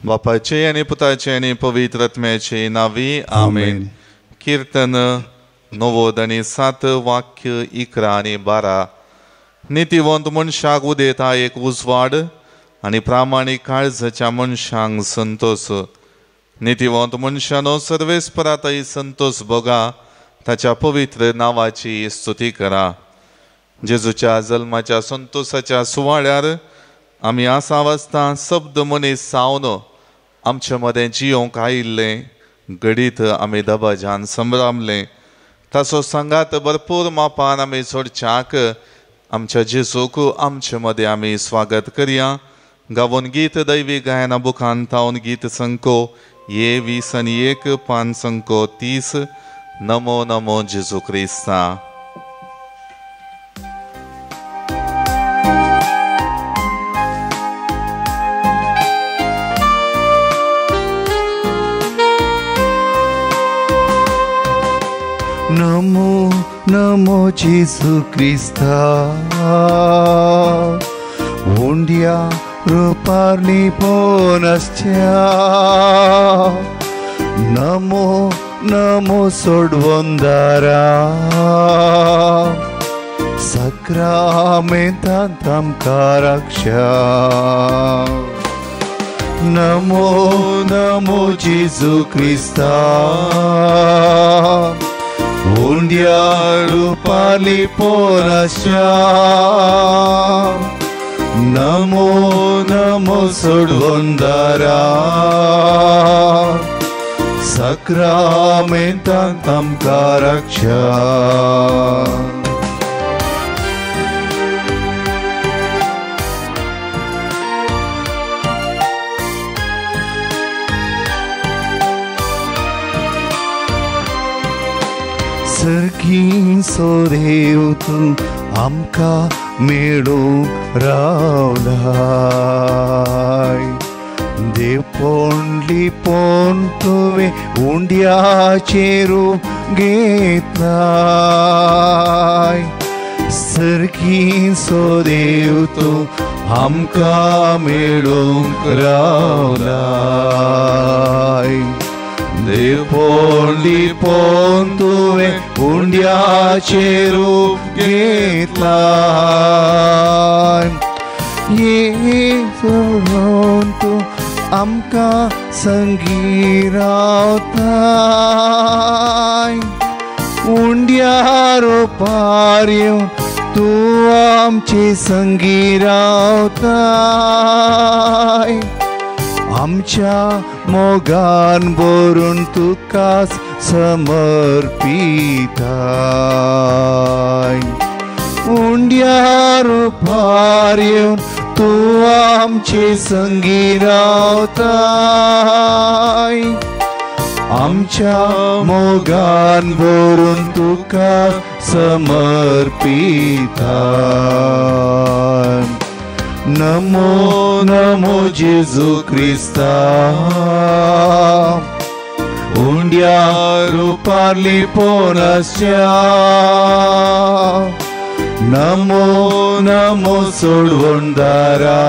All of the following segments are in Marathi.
बापाचे आणि पुताचे आणि पवित्र आत्म्याचे नावी आमेन. कीर्तन 90 आणि 7 वाक्य 11 आणि 12. नितीवंत मनशाक उदेता एक उजवाड आणि प्रामाणिक काळजाच्या मनशांक संतोष. नितीवंत मनशानो सर्वेस्परातही संतोष बघा, ताच्या पवित्र नावाची स्तुती करा. जेजूच्या जल्माच्या संतोषाच्या सुवाळ्यार आम्ही आसा वाजता शब्द मनीस सावन आमच्या मध्ये जियोंक आयिल्ले घडीत आम्ही दबाजान संभ्रामले. ताचो संगात भरपूर मापान आम्ही सोडच्याक आमच्या जेजूक आमच्या मध्ये आम्ही स्वागत करूया. गावन गीत दैवी गायना बुखान तावन गीत संको ये 20 आणि 1 पान संको 30. नमो नमो जेजू ख्रिस्ता. नमो नमो जेजू ख्रिस्ता. हुंड्या रूपार्नी पोनस्त्या. नमो नमो सोडवंदारा. सक्रामेंतांत आमकां रक्षा. नमो नमो जेजू ख्रिस्ता. हुंड्या रूपाली पोनस्या. नमो नमो सोडवंदारा. सक्रामेंतांत आमकां रक्षा. सर्गीन सोदेव तू आमकां मेळूंक रावलाय. देव पोंडली पोन तुवें हुंड्याचें रूप घेतलाय. सर्गीन सोदेव तू आमकां मेळूंक रावलाय. देव पोंडली पोन तुवें हुंड्याचें रूप घेतलाय. येसून तू आमकां संगी रावताय. हुंड्या रूपार येवन तूं आमचे संगी रावताय. आमच्या मोगान भरून तुकाच समर्पिताय. हुंड्या रूपार येवन तूं आमचे संगी रावताय. आमच्या मोगान भरून तुका समर्पिताय. नमो नमो जेजू ख्रिस्ता. हुंड्या रूपार्ली पोनस्या. नमो नमो सोडवंदारा.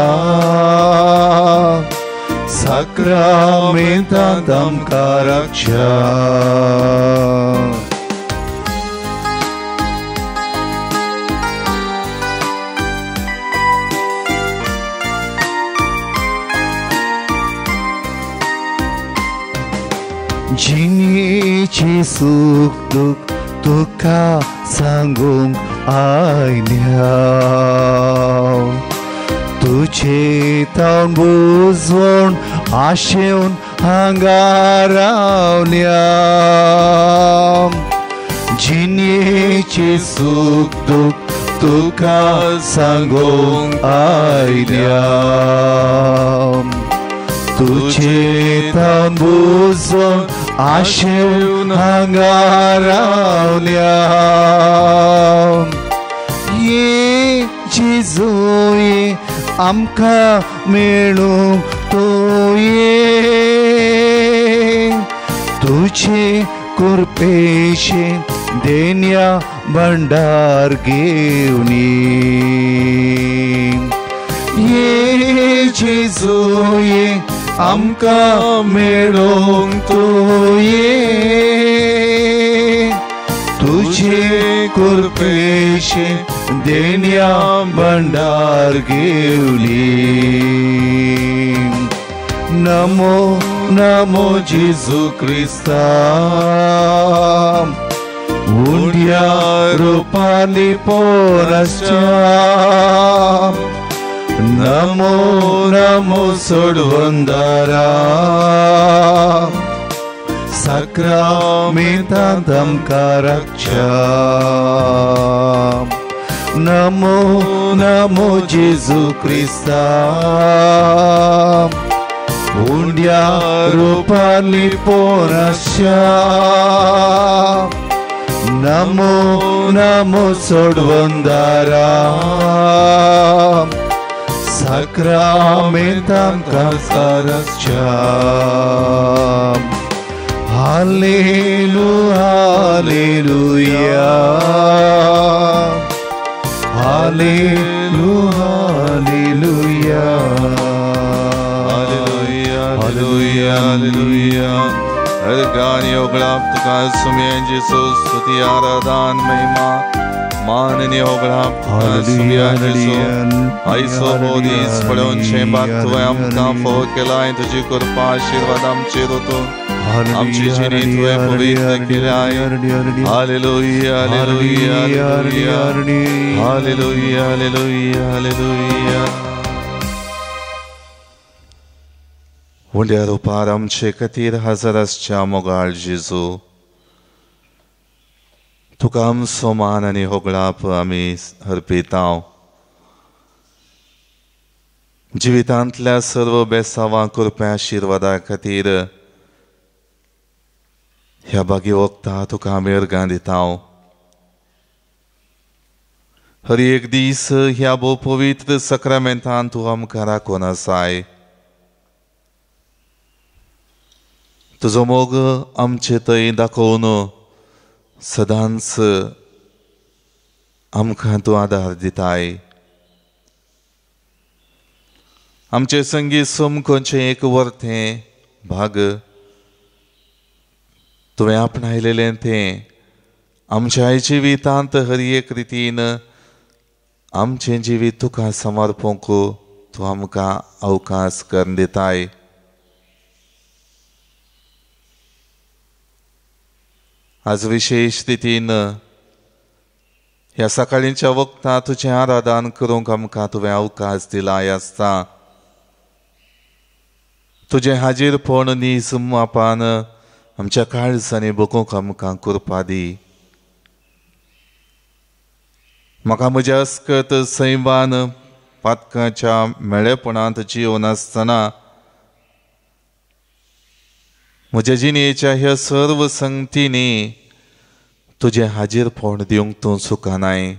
सक्रामेंतांत आमकां रक्षा. जिणेचे सुख दुख तुका सांगूंक आयल्या. तुझे तावन बुजवून आशेवन हांगा रावल्या. जिणेचे सुख दुख तुका सांगूंक आयल्या. तुझे तावन बुजवून आशेवन हांगा रावल्या. ये जेजू ये आमकां मेळूंक तूं ये. तुझे कृपेचे देण्या भंडार घेवन ये जेजूये आमकां मेळोंक तुये तुझे कृपेचे देण्या भंडार घेवली नमो नमो जेजू क्रिस्ता उंड्या रूपाली पोरसच्या नमो नमो सोडवंदारा सक्रामेंतांत आमकां रक्षा नमो नमो जेजू क्रिस्ता उंड्या रूपाली पोरसच्या नमो नमो सोडवंदारा सक्रामेंतांत आमकां रक्षा hallelujah hallelujah hallelujah hallelujah hallelujah hallelujah हर गाणी ओगळाप तुका सुमयांची स्तुती आराधन महिमा माननीय ओगळाप तुका सुमयांची आयसो बोदीस पळोवनशें बाग तुवें आमकां फोव केलाय तुजी कृपा आशिर्वाद आमचेर वतून आमची जिणी तुवें पवित्र केल्याय hallelujah hallelujah hallelujah hallelujah hallelujah hallelujah उंड्या रुपार आमचे खातीर हजर आसच्या मोगाळ जेजू तुका आमचो मान आनी होगळाप आमी अर्पितांव जिवितांतल्या सर्व बेसांवां कृपा आशिर्वादा खातीर ह्या बागी वखदां तुका आमी अर्गां दितांव हर एक दीस ह्या भोव पवित्र सक्रामेंतान तूं आमकां राखून आसाय तुजो मोग आमचे थंय दाखोवन सदांच आमकां तूं आदार दिताय आमचे संगीत सोमकोचें एक वर्तें भाग तुवें आपणायलेलें तें आमच्या जिवितांत हर एक रितीन आमचें जिवीत तुका समर्पूंक तूं आमकां अवकाश करून दिताय आज विशेष रितीन ह्या सकाळींच्या वखदां तुजें आराधन करूंक आमकां तुवें अवकाश दिलाय आसता तुजें हाजीरपण नीज मापान आमच्या काळजांनी बगूंक आमकां कृपा दी म्हाका म्हज्या अस्कत सैवान पातकाच्या मेळेपणांत जिवन आसतना म्हज्या जिणेच्या ह्या सर्व संगतींनी तुजें हाजीरपण दिवंक तूं चुकनाय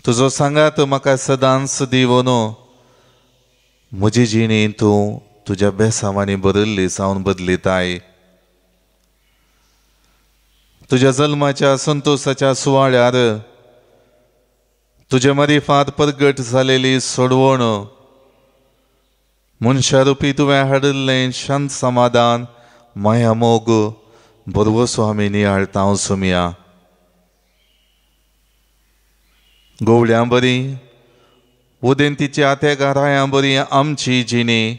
तुजो सांगात म्हाका सदांच दिवन म्हजी जिणी तूं तुज्या बेसांवांनी बदल्ली जावन बदलिताय तुज्या जल्माच्या संतोशाच्या सुवाळ्यार तुजे मरिफांत प्रगट जालेली सोडवण मनशा रुपी तुवें हाडिल्लें शांत समाधान माया मोग बरवसो आमी नियाळटाव सुमया गोवळ्यां बरी उदेंतीच्या आतेगारायां बरी आमची जिणी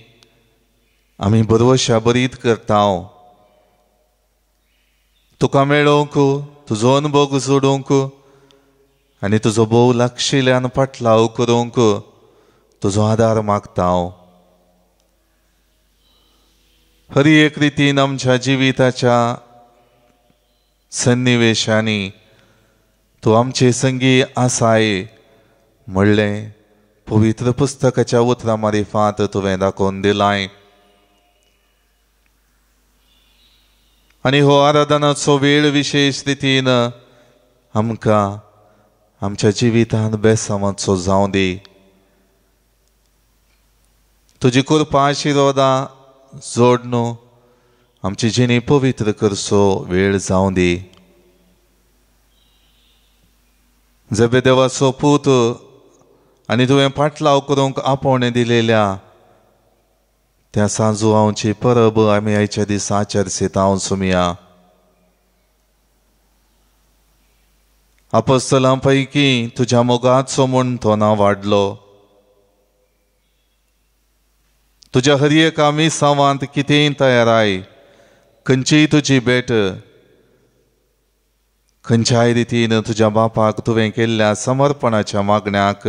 आमी बरवशा बरीत करताव तुका मेळोवंक तुजो अनुभव जोडूंक आनी तुजो भोव लागशिल्ल्यान पाटलाव करूंक तुजो आदार मागताव हर एक रितीन आमच्या जिविताच्या सन्निवेशांनी तूं आमचे संगी आसाय म्हणलें पवित्र पुस्तकाच्या उतरां मारिफांत तुवें दाखोवन दिलाय आनी हो आराधनाचो वेळ विशेश रितीन आमकां आमच्या जिवितांत बेसांवाचो जावं दी तुजी कृपा आशिर्वादां जोड न्हू आमची जिणी पवित्र करचो वेळ जावं दी जेबेदेवाचो पूत आनी तुवें पाटलाव करूंक आपोवणें दिलेल्या त्या सांजुआवची परब आमी आयच्या दिसा आचरसीत हांव सुमिया. आपोस्तलां पैकी तुज्या मोगाचो म्हूण तो नांव वाडलो. तुज्या हर एका मिसावांत कितेंय तयाराय, खंयचीय तुजी भेट खंयच्याय रितीन तुज्या बापाक तुवें केल्ल्या समर्पणाच्या मागण्याक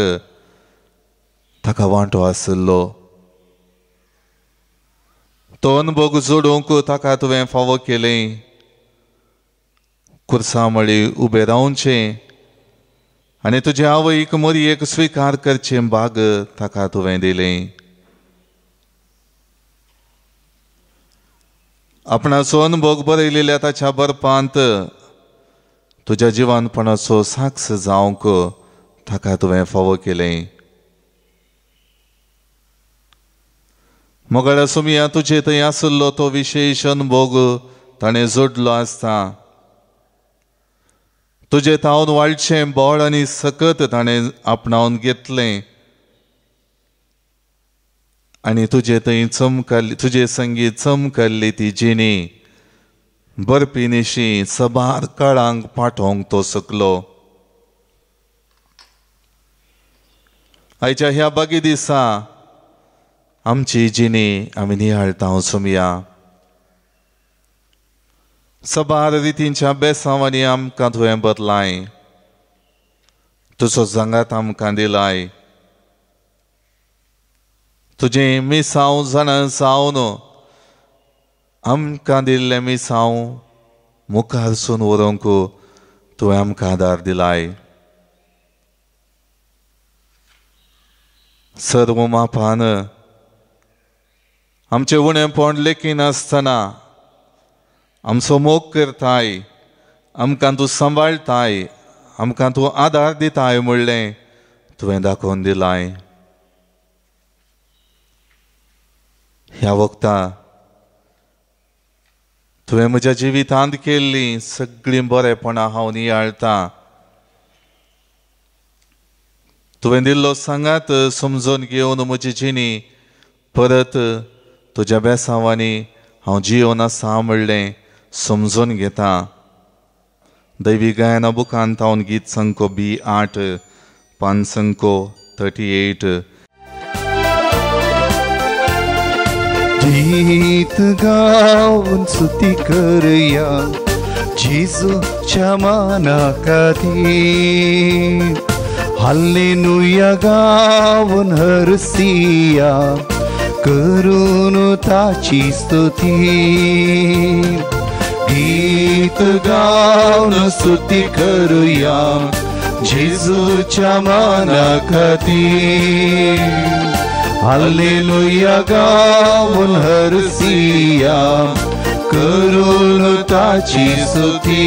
ताका वांटो आसलो. तो अनुभव जोडूंक ताका तुवें फावो केलें. कुर्सा मळी उबें रावचें आनी तुजे आवयक मोरयेक स्विकार करचें भाग ताका तुवें दिलें. आपणाचो अनुभव बरयलेल्या ताच्या बरपांत तुज्या जिवानपणाचो साक्ष जावंक ताका तुवें फावो केलें. मोगळ्या सुमिया तुजे थंय आसलो तो विशेश अनुभव ताणें जोडलो आसता. तुजे तावन वाडचें बोड आनी सकत ताणें आपणावन घेतलें आनी तुजे थंय चमकल्ली तुजे संगीत चमकल्ली ती जिणी बरपिनिशी सबार काळांक पाठोवंक तो सकलो. आयच्या ह्या बागी दिसा आमची जिणी आमी नियाळटा सुमिया. सबार रितींच्या बेसांवांनी आमकां तुवें बदलाय. तुजो सांगात आमकां दिलाय. तुजें मिसांव जाणा जावन आमकां दिल्लें मिसांव मुखारसून व्हरूंक तुवें आमकां आदार दिलाय. सर्व मापान आमचें उणेंपण लेखीन आसतना आमचो मोग करताय, आमकां तूं सांबाळताय, आमकां तूं आदार दिताय म्हणलें तुवें दाखोवन दिलाय. ह्या वक्ता तुवें म्हज्या जिवितांत केल्ली सगळीं बरेपणां हांव नियाळटां. तुवें दिल्लो सांगात समजून घेवन म्हजी जिणी परत तुज्या बेसांवांनी हांव जियोन आसा म्हणलें समजून घेता. दैवी गायना बुकांत हांव गीत संको B8 पान संको 38. गीत गाऊन स्तुती करूया जेजूच्या माना खातीर. हालेलुया गाऊन हरसिया करून ताची स्तुती. गीत गाऊन स्तुती करूया जेजूच्या माना खातीर. हालेलुया गाऊन हरसिया करून ताची स्तुती.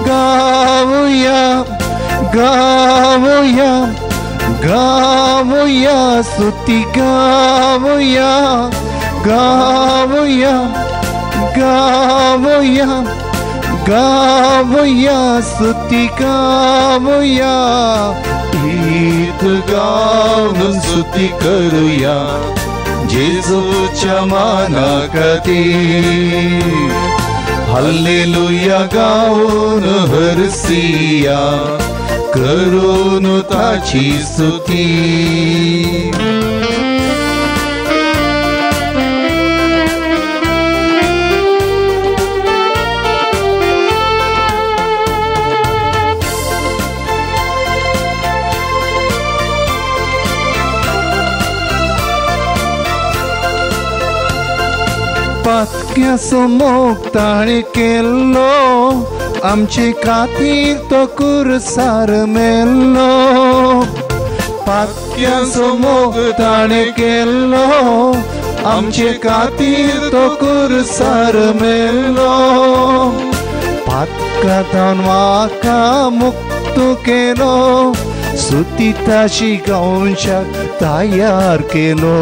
गाऊया गाऊया गाऊया स्तुती गाऊया गाऊया गाऊया गाऊया स्तुती गाऊया. गीत गाऊन स्तुती करूया जेजूच्या माना खातीर. हालेलुया गाऊन हरसिया करून ताची स्तुती. पातक्याचो मोग ताणें केल्लो आमचे खातीर तो कुरसार मेल्लो. पातक्याचो मोग ताणें केल्लो आमचे खातीर तो कुरसार मेल्लो. पातकांतान म्हाका मुक्त केलो स्तुती ताची गावच्याक तयार केलो.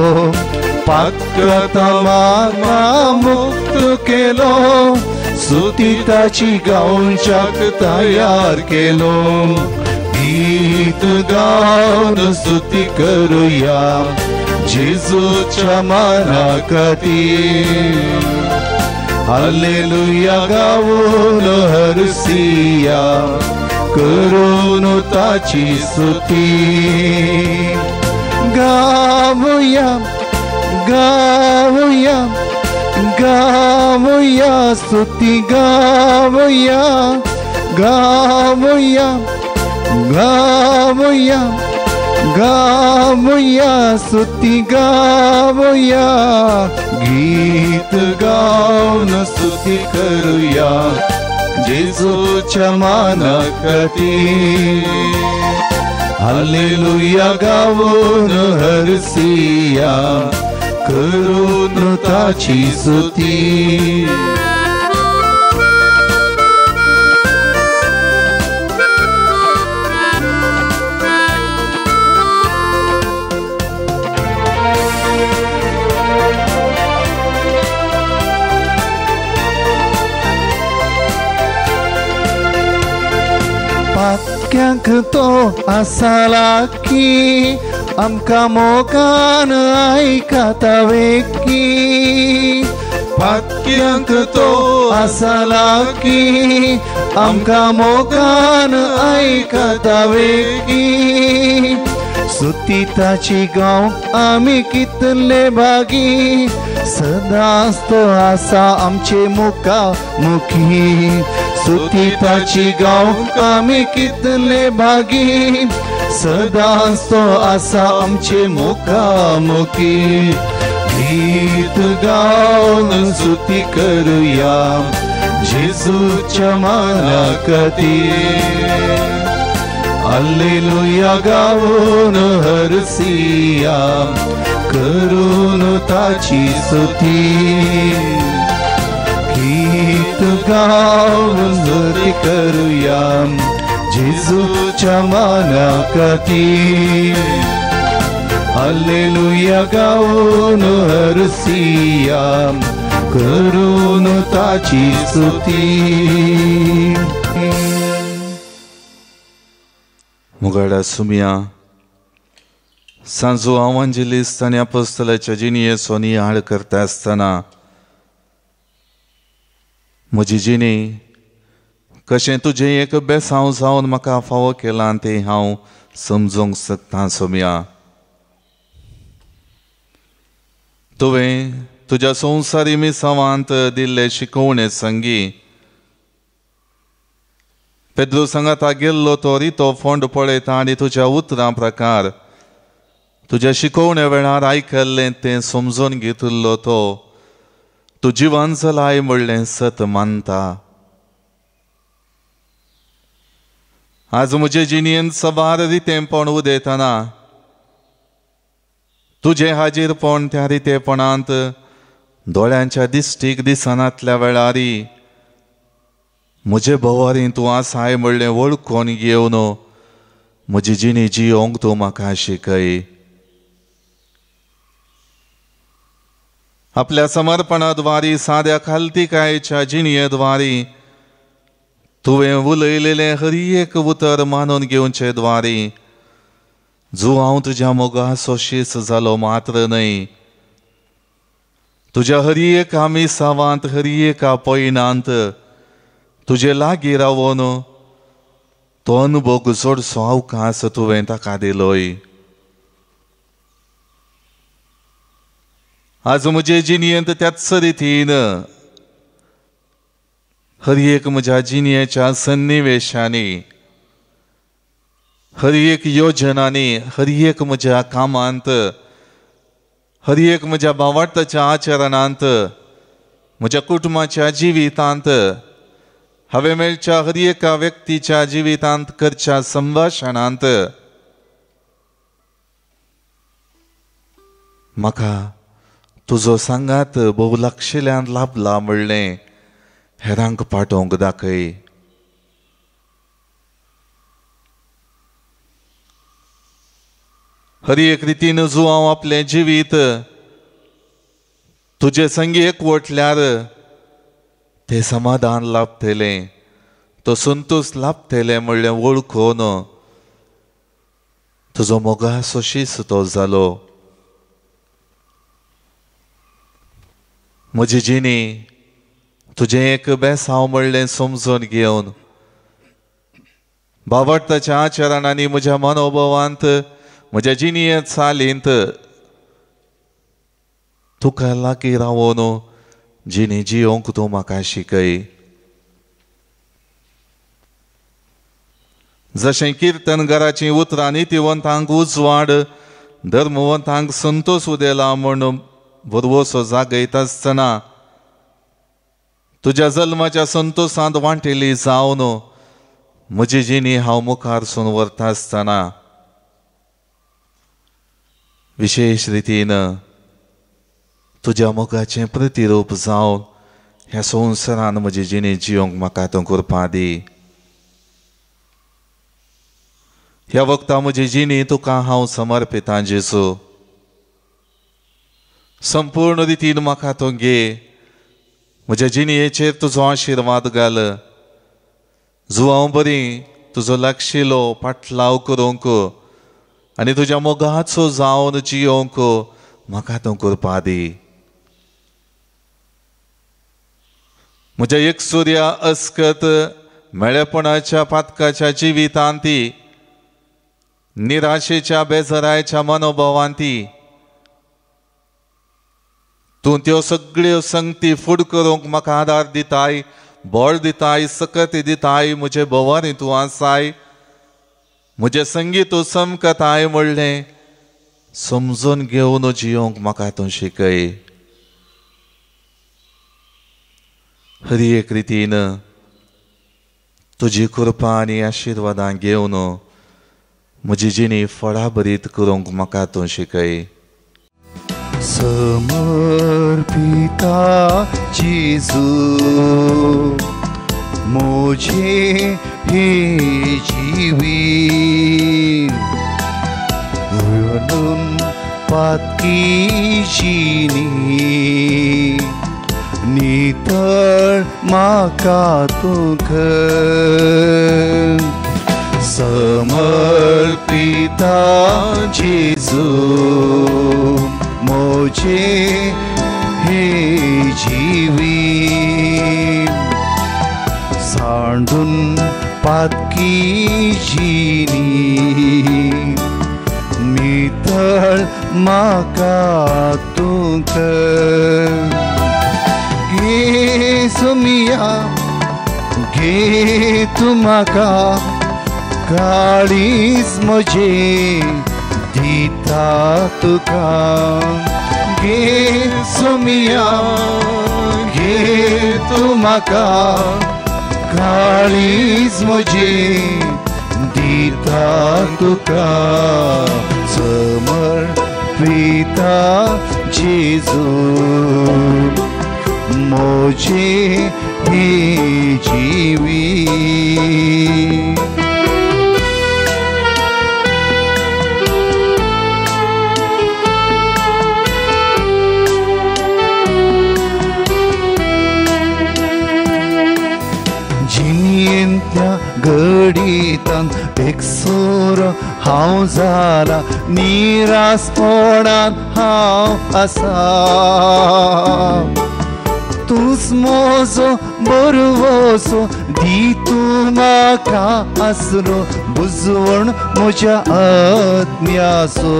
पातकांतान म्हाका मुक्त केलो स्तुती ताची गावच्याक तयार केलो. गीत गाऊन स्तुती करूया जेजूच्या मानाकती. हालेलुया गाऊन हरसिया करून ताची स्तुती. गाऊया गाऊया गाऊया स्तुती गाऊया गाऊया गाऊया गाऊया स्तुती गाऊया. गीत गाऊन स्तुती करूया जेजूच्या मानाकती. हालेलुया गाऊन हरसिया करून ताची स्तुती. पाक्यांक तो आसाला की आमकां मोगान आयकता वेकी. पाक्यांक तो आसाला की आमकां मोगान आयकता वेकी. स्तुती ताची गांव आमी कितले भागी सदांच तो आसा आमचे मुखा मुखी. स्तुती ताची गांव आमी कितले भागी सदांच तो आसा आमचे मुखामुखी. गीत गाऊन स्तुती करूया जेजूच्या मानाकती. हालेलुया गाऊन हरसिया करून ताची स्तुती. गीत गाऊन स्तुती करूया जेजूच्या मानाकती. हालेलुया गाऊन हरसिया करून ताची स्तुती. मुगाडा सुमिया सांजो आवांजलिस्ट आनी अपोस्तलाच्या जिणये सोनी हाड करता आसतना म्हजी जिणी कशें तुजें एक बेसांव जावन म्हाका फावो केलां तें हांव समजूंक शकता. सोम्या तुवें तुज्या संवसारी मिसावांत दिल्ले शिकोवणे संगी पेद्रू सांगाता गेल्लो तो रितो फोंड पळयता आनी तुज्या उतरां प्रकार तुज्या शिकोवण्या वेळार आयकल्लें तें समजून घेतिल्लो तो तूं जिवन चलाय म्हणलें सत मानता. आज म्हजे जिणयेंत सबार रितेपण उदेतना तुजें हाजीरपण त्या रितेपणांत दोळ्यांच्या दिश्टीक दिसनातल्या वेळारी म्हजे भोवारी तूं आसाय म्हणलें वळखून घेवन म्हजी जिणी जियोंक तूं म्हाका शिकय. आपल्या समर्पणाद्वारी साद्या खालतीकायेच्या जिणयेद्वारी तुवें उलयलेलें हर एक उतर मानून घेवचे द्वारी जो हांव तुज्या मोगाचो शीस जालो मात्र न्हय, तुज्या हर एका मिसावांत हर एका पयणांत तुजे लागीं रावून तो अनुभव चडसो अवकाश तुवें ताका दिलोय. आज म्हजे जिणयेंत त्याच रितीन हर एक म्हज्या जिणयेच्या सन्निवेशांनी हर एक योजनांनी हर एक म्हज्या कामांत हर एक म्हज्या भावार्थाच्या आचरणांत म्हज्या कुटुंबाच्या जिवितांत हांवें मेळच्या हर एका व्यक्तीच्या जिवितांत करच्या संभाशणांत म्हाका तुजो सांगात भोव लागशिल्ल्यान लाभला म्हणलें हेरांक पाठोवंक दाखय. हर एक रितीन जो हांव आपलें जिवीत तुजे संगी एकवटल्यार तें समाधान लाभतलें, तो संतोष लाभतलें म्हणलें वळखून तुजो मोगाचो शिस्तो जालो. म्हजी जिणी तुजें एक बेसांव म्हणलें समजून घेवन बावडताच्या आचरणांनी म्हज्या मनोभवांत म्हज्या जिणयेंत चालींत तुका लागीं रावून जिणी जियोंक तूं म्हाका शिकय. जशें किर्तनकाराची उतरां नितिवंतांक उजवाड धर्मवंतांक संतोश उदेला म्हूण बरवसो जागयत आसतना तुज्या जल्माच्या संतोशांत वांटिली जावन म्हजी जिणी हांव मुखार सून व्हरता आसतना विशेष रितीन तुज्या मोगाचें प्रतिरूप जावन ह्या संवसारान म्हजी जिणी जियोंक म्हाका तूं कृपा दी. ह्या वक्ता म्हजी जिणी तुका हांव समर्पितां जेजू. संपूर्ण रितीन म्हाका तूं घे. म्हज्या जिणयेचेर तुजो आशिर्वाद घाल. जुवांव बरी तुजो लागशिलो पाटलाव करूंक आनी तुज्या मोगाचो जावन जियोंक म्हाका तूं कृपा दी. म्हज्या एकसुर्या अस्कत मेळेपणाच्या पातकाच्या जिवितांती निराशेच्या बेजरायच्या मनोभावांती तूं त्यो सगळ्यो संगती फुड करूंक म्हाका आदार दिताय, बळ दिताय, सकत दिताय. म्हजे भोवारी तूं आसाय. म्हजे संगी तूं समकताय म्हणलें समजून घेवन जियोंक म्हाका तूं शिकय. हर एक रितीन तुजी कृपा आनी आशिर्वादां घेवन म्हजी जिणी फळां बरीत करूंक म्हाका तूं शिकय. समर्पिता जेजू मुझे हे जीवी वळून पातकी जिणी नितळ म्हाका तूं कर. समर्पिता जेजू मुझे हे जीवी सांडून पातकी जिणी नितळ म्हाका तूं कर. घे सुमिया घे तूं म्हाका काळीज म्हजे दिता तुका. घे सुमिया घे तूं म्हाका काळीज म्हजे दिता तुका. समर्पिता जेजू मुझे हे जीवी. जिणयेंतल्या घडीतान एकसोर हांव जाला निरासपणान हांव आसा. तूंच म्हजो बरवसो दी तूं म्हाका आसरो बुजवण म्हज्या आत्म्याचो.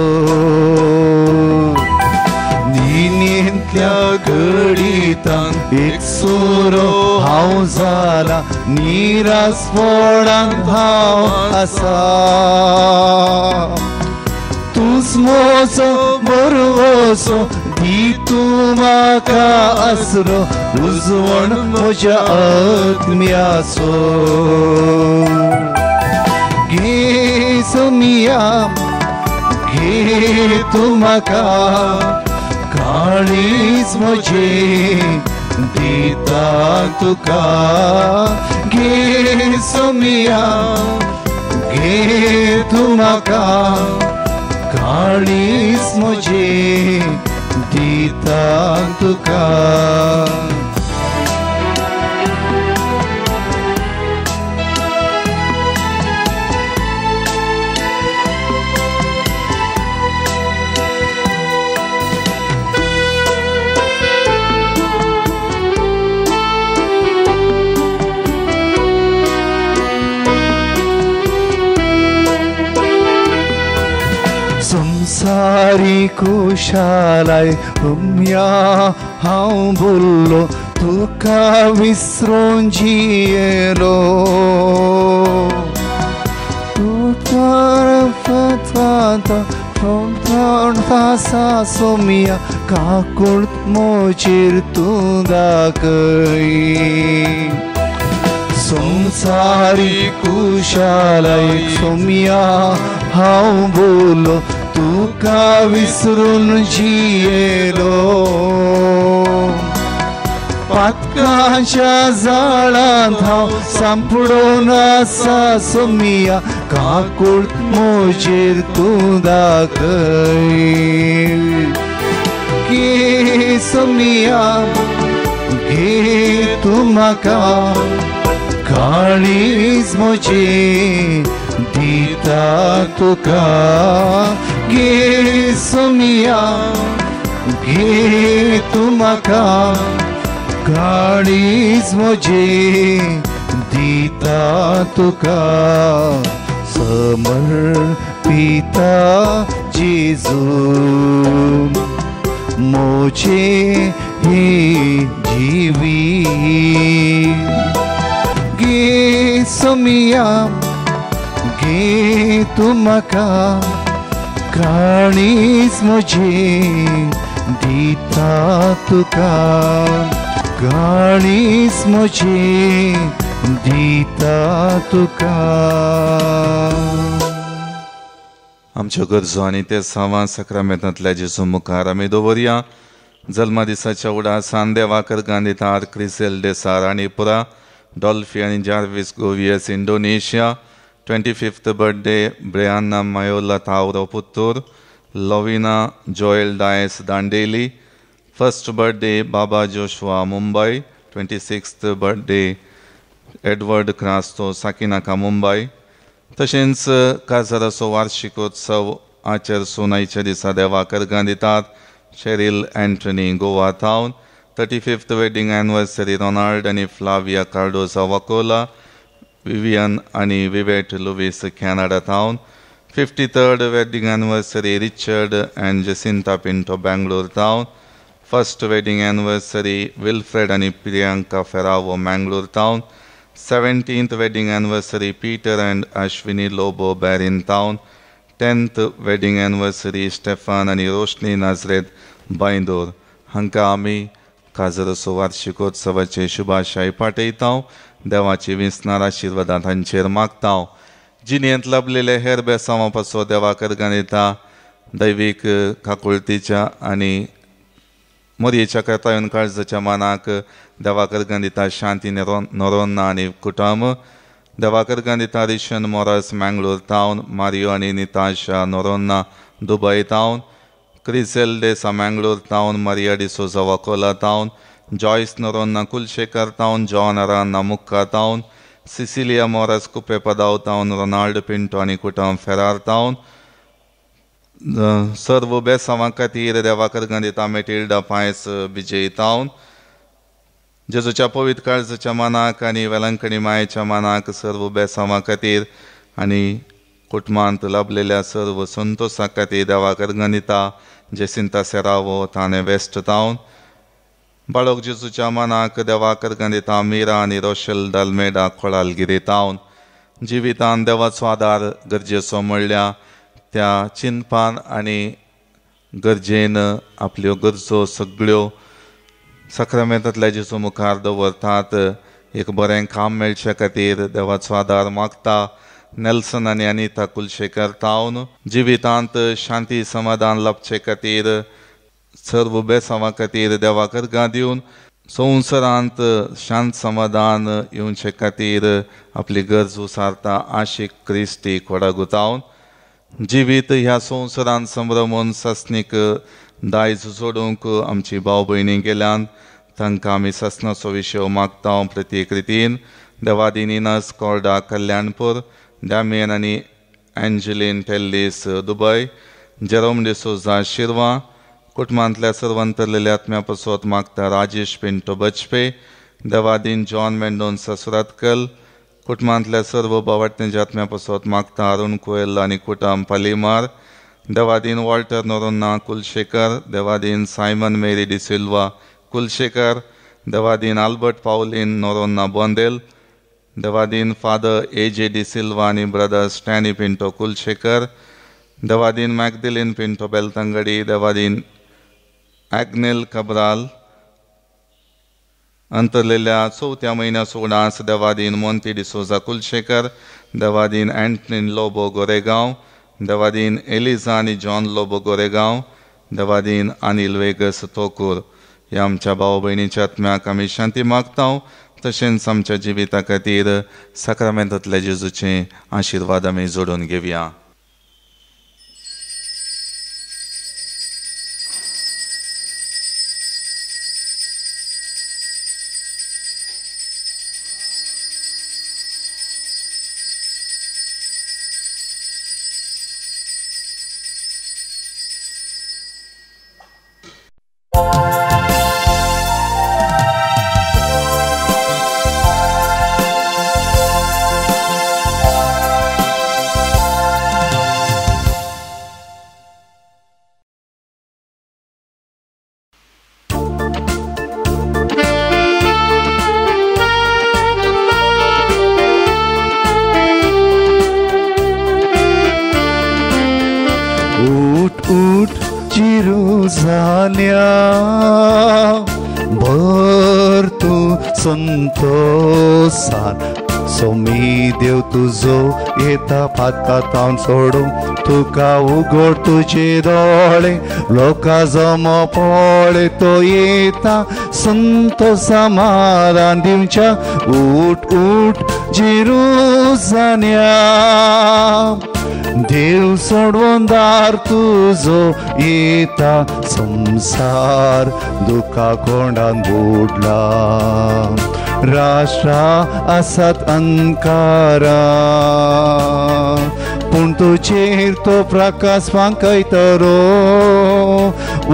जिणयेंतल्या घडीतान एकसोरो हांव जाला निरासपणान हांव आसा. तूंच म्हजो बरवसो दी तूं म्हाका आसरो उजवण म्हज्या आत्म्याचो. घे सुमिया घे तूं म्हाका काळीज म्हजे दिता तुका. घे सुमिया घे तूं म्हाका काळीज म्हजे दिता तुका. संसारी खुशालाय रुम्या हांव बोल्लो तुका विसरून जियेलो तू तर फता सा सोमिया काकुळ मोचेर तूं दाखय संसारी कुशालाय सोमिया हांव बोलो तुका विसरून जियेलो पातकाच्या जाळांत हांव सांपडून आसा सोमिया काकुळ मोचेर तूं दाखय घे सोमिया घे तूं म्हाका काळीज म्हजें दिता तुका घे सोमिया घे तूं म्हाका काळीज म्हजें दिता तुका समर्पिता जेजू मोचे हे जिवी गे सोमिया गे तूं म्हाका काळीज म्हजें दिता तुका काळीज म्हजें दिता तुका आमच्यो गरजो आनी ते सावां सक्रामेंतांतल्या जेजू मुखार आमी दवरया जल्मा दिसाच्या उडासान देवाकर गांधीतार क्रिसेल डेसार आनी पुरा डॉल्फी आनी Jarvis Goveas Indonesia 25th birthday Breanna मायोला Tauro Puttur Lovina Joel Dias Dandeli 1st birthday बाबा Joshua Mumbai 26th birthday Edward Crasto Sakinaka Mumbai तशेंच काजाराचो वार्षिकोत्सव आचर आयच्या दिसा देवाकर गांधीतात शेरिल एंटनी गोवा टावन 35th वेडिंग एनिवर्सरी रोनाल्ड आनी फ्लाविया कार्डोजा वकोला विवियन आनी विवेट लुविस कॅनडा टावन 53rd wedding anniversary Richard and Jacinta Pinto Bangalore टावन 1st वेडिंग एनिवर्सरी विल्फ्रेड आनी Priyanka Ferrao Mangalore town 17th wedding anniversary Peter and Ashwini Lobo Barin Town 10th wedding anniversary Stefan and Roshni Nazred Baindur हांकां आमी काजराचो वार्षिकोत्सवाचे शुभाशय पाठयतां देवाची विस्नार आशिर्वादां तांचेर मागतां जिणेंत लाभलेले हेर बेसांवां पासो देवाकर गांधीता दैवीक काकुळतीच्या आनी मोरयेच्या कर्तायन काळजाच्या मानाक देवाकर गांधीता शांती नोरोन्ना आनी कुटुंब देवाकर गांधीता रिशन मोरस मैंगलोर टावन मारियो आनी निताशा नोरोन्ना दुबय टावन क्रिसेल डेसा मैंगलोर टावन मारिया डिसोजा वकोला टावन जॉयस नोरोन्ना कुलशेखर टावन जॉन अरान्ना मुक्का टावन सिसिलिया मोरस कुपे पदाव टावन रोनाल्ड पिंटो आनी कुटुंब फेरार टावन सर्व बेसांवां खातीर देवाकर गांधीता मेटिल्डा पायस बिजय टावन जेजूच्या पवित्र काळजाच्या मानाक आनी वेलंकणी मायेच्या मानाक सर्व बेसांवां खातीर आनी कुटुंबांत लाभलेल्या सर्व संतोषा खातीर देवाकर गांधीता जेसिंता सेरावो ताणे वेस्ट टावन बाळक जेजूच्या मानाक देवाकर गांधीता मीरा आनी रोशेल दालमेडा खोळालगिरी टावन जिवितांत देवाचो आदार गरजेचो म्हणल्या त्या चिंतपान आनी गरजेन आपल्यो गरजो सगळ्यो सक्रामेंतांतल्या जेजू मुखार दवरतात एक बरें काम मेळचे खातीर देवाचो आदार मागता नेल्सन आनी अनिता कुलशेखर टावन जिवितांत शांती समाधान लाभचे खातीर सर्व बेसांवां खातीर देवाकर गांधीवन संवसारांत शांत समाधान येवचे खातीर आपली गरज उसारता आशीक क्रिस्टी कोडागू टावन जिवीत ह्या संवसारांत संभ्रमून सस्नीक दायज सोडूंक आमची भाव भयणी गेल्यान तांकां आमी सस्नाचो विशय मागता प्रत्येक रितीन देवादिनीनस कोर्डा कल्याणपूर डॅमियन आनी एंजलीन टेल्लीस दुबय जेरोम डिसोजा शिरवा कुटुंबांतल्या सर्वांतरलेल्या आत्म्या पासत मागता राजेश पिंटो बचपे देवादीन जॉन मेंडोन्सा सुरतकल कुटुंबांतल्या सर्व भावार्थ्यांच्या आत्म्या पासत मागता अरुण कोयल आनी कुटुंब पालीमार देवादीन वॉल्टर नोरोन्ना कुलशेखर, देवादीन Simon Mary D'Silva Kulshekar, देवादीन आल्बर्ट पावलीन नोरोन्ना बोंदेल, देवादीन फादर AJ डी सिल्वा आणि ब्रदर स्टॅनी पिंटो कुलशेखर, देवादीन मॅगदिलीन पिंटो बेलतंगडी, देवादीन ॲग्नेल कब्राल अंतरलेल्या 4थ्या महिन्या सोडास देवादीन मोंती डिसोजा कुलशेखर, देवादीन अँटनीन लोबो गोरेगांव, देवादीन एलिझा आणि जॉन लोबो गोरेगांव, देवादीन अनिल वेगस तोकूर ह्या आमच्या भाऊ भयणीच्या आत्म्याक आमी शांती मागता. तशेंच आमच्या जिविता खातीर साक्रामेंतांतल्या जेजूचे आशिर्वाद आमी जोडून घेवया. भर तू संतोषान सोमी देव तुझो येता पातकातावन सोडूं तुका उगड तुझे दोळे लोका जमो पळे तो येता संतोष समाधान दिवच्या. उठ उठ जेरुसलेम्या देव सोडून दार तुझो येता संसार दुखा कोंडान बुडला. राष्ट्रा आसात अंकारा पूण तुजेर तो प्रकाश फांकयतलो.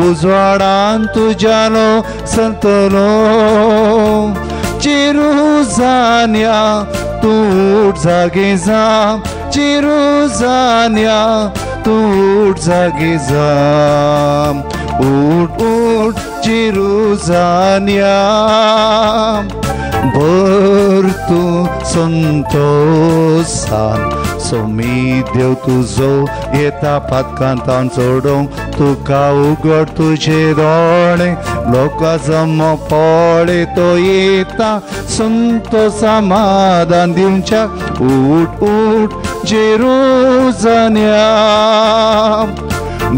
उजवाडान तुज्यालो संतलो. जेरुसलेम्या तूं उठ जागे जा. जेरुसलेम्या तूं उठ जागे जा. उठ उठ जेरुसलेम्या भर तूं संतोषान सोमी देव तुझो येता पातकांतान सोडूंक तुका उगड तुझे दोळे लोका जमो पळे तो येता संतोष समाधान दिवच्या. उठ उठ जेरुसलेम्या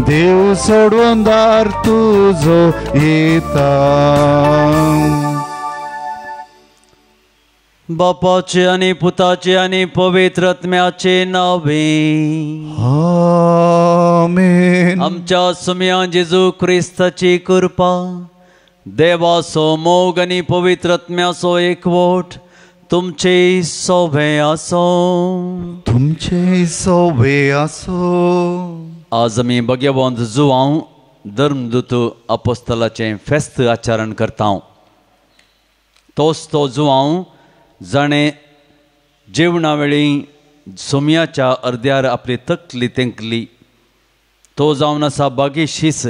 देव सोडून दार तुझो येता. बापाचे आणि पुताचे आणि पवित्र आत्म्याचे नावे आमेन. आमच्या सुम्या जेजू ख्रिस्ताची कृपा देवाचो मोग आणि पवित्र आत्म्याचो एकवट तुमचे सोबे आसो. तुमचे सोबे आसो. आज आमी भगवंत जुवांव धर्मदूत अपोस्तलाचें फेस्त आचरण करता. तोच तो जुवांव जाणें जेवणा वेळी सोमयाच्या अर्द्यार आपली तकली तेंकली. तो जावन आसा बागीशीस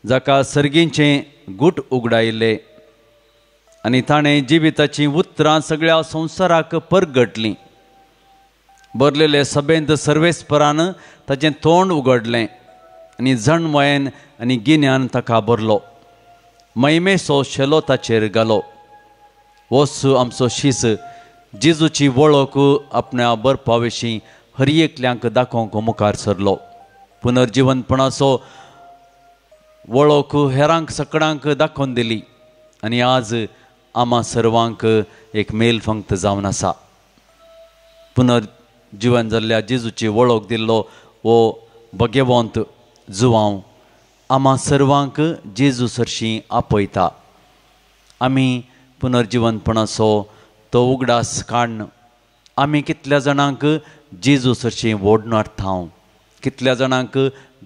जाका सर्गींचें गूट उगडायले आनी ताणें जिविताचीं उतरां सगळ्या संवसाराक परगटलीं. भरलेले सभेंत सर्वेस्परान ताचें तोंड उगडलें आनी जणवयेन आनी गिन्यान ताका भरलो. महिमेचो शेलो ताचेर घालो. वोस आमचो शीस जेजूची वळख आपण्या बरपा विशीं हर एकल्यांक दाखोवंक मुखार सरलो. पुनर्जीवनपणाचो वळख हेरांक सकडांक दाखोवन दिली आनी आज आम्हा सर्वांक एक मेलफंक्त जावन आसा. पुनर्जीवन जाल्ल्या जेजूची वळख दिल्लो वो भगवंत जुवांव आम्हा सर्वांक जेजू सरशीं आपयता. आमी पुनर्जीवनपणाचो तो उगडास काडन आमी कितल्या जाणांक जेजू सरशीं ओडून हाडटा. कितल्या जाणांक